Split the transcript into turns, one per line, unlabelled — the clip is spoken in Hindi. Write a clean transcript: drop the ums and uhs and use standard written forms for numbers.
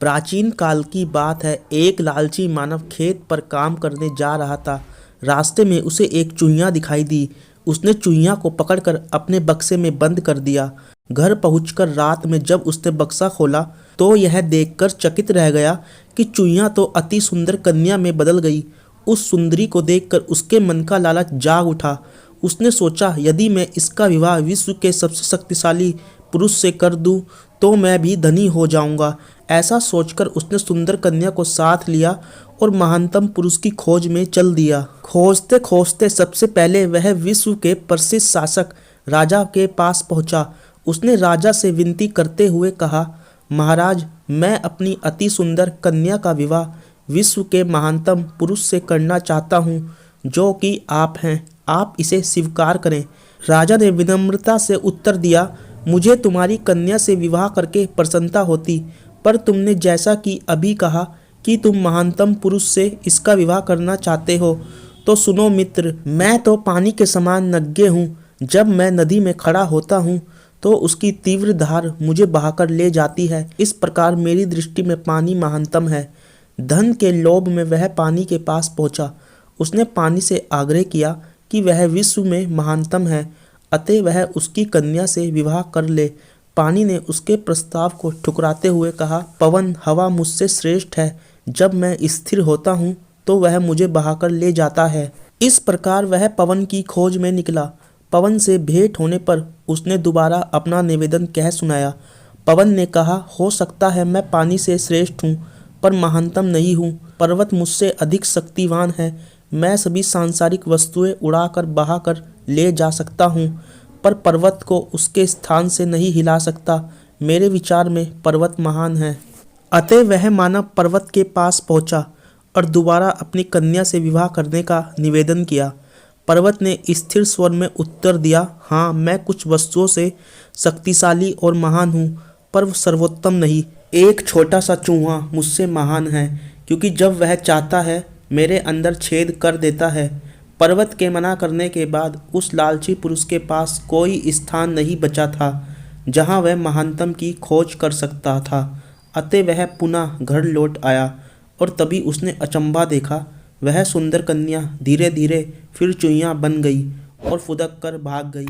प्राचीन काल की बात है। एक लालची मानव खेत पर काम करने जा रहा था। रास्ते में उसे एक चूहिया दिखाई दी। उसने चूहिया को पकड़कर अपने बक्से में बंद कर दिया। घर पहुंचकर रात में जब उसने बक्सा खोला तो यह देखकर चकित रह गया कि चूहिया तो अति सुंदर कन्या में बदल गई। उस सुंदरी को देखकर उसके मन का लालच जाग उठा। उसने सोचा, यदि मैं इसका विवाह विश्व के सबसे शक्तिशाली पुरुष से कर दूं तो मैं भी धनी हो जाऊंगा। ऐसा सोचकर उसने सुंदर कन्या को साथ लिया और महानतम पुरुष की खोज में चल दिया। खोजते खोजते सबसे पहले वह विश्व के प्रसिद्ध शासक राजा के पास पहुंचा। उसने राजा से विनती करते हुए कहा, महाराज, मैं अपनी अति सुंदर कन्या का विवाह विश्व के महानतम पुरुष से करना चाहता हूँ, जो कि आप हैं। आप इसे स्वीकार करें। राजा ने विनम्रता से उत्तर दिया, मुझे तुम्हारी कन्या से विवाह करके प्रसन्नता होती, पर तुमने जैसा कि अभी कहा कि तुम महानतम पुरुष से इसका विवाह करना चाहते हो, तो सुनो मित्र, मैं तो पानी के समान नग्न हूँ। जब मैं नदी में खड़ा होता हूँ तो उसकी तीव्र धार मुझे बहाकर ले जाती है। इस प्रकार मेरी दृष्टि में पानी महानतम है। धन के लोभ में वह पानी के पास पहुंचा। उसने पानी से आग्रह किया कि वह विश्व में महानतम है, अतः वह उसकी कन्या से विवाह कर ले। पानी ने उसके प्रस्ताव को ठुकराते हुए कहा, पवन हवा मुझसे श्रेष्ठ है। जब मैं स्थिर होता हूँ तो वह मुझे बहाकर ले जाता है। इस प्रकार वह पवन की खोज में निकला। पवन से भेंट होने पर उसने दोबारा अपना निवेदन कह सुनाया। पवन ने कहा, हो सकता है मैं पानी से श्रेष्ठ हूँ, पर महानतम नहीं हूँ। पर्वत मुझसे अधिक शक्तिवान है। मैं सभी सांसारिक वस्तुएं उड़ाकर बहाकर ले जा सकता हूँ, पर पर्वत को उसके स्थान से नहीं हिला सकता। मेरे विचार में पर्वत महान है। अतः वह मानव पर्वत के पास पहुंचा और दोबारा अपनी कन्या से विवाह करने का निवेदन किया। पर्वत ने स्थिर स्वर में उत्तर दिया, हाँ, मैं कुछ वस्तुओं से शक्तिशाली और महान हूँ, पर सर्वोत्तम नहीं। एक छोटा सा चूहा मुझसे महान है, क्योंकि जब वह चाहता है मेरे अंदर छेद कर देता है। पर्वत के मना करने के बाद उस लालची पुरुष के पास कोई स्थान नहीं बचा था जहाँ वह महानतम की खोज कर सकता था। अतः वह पुनः घर लौट आया और तभी उसने अचंभा देखा। वह सुंदर कन्या धीरे धीरे फिर चूहिया बन गई और फुदक कर भाग गई।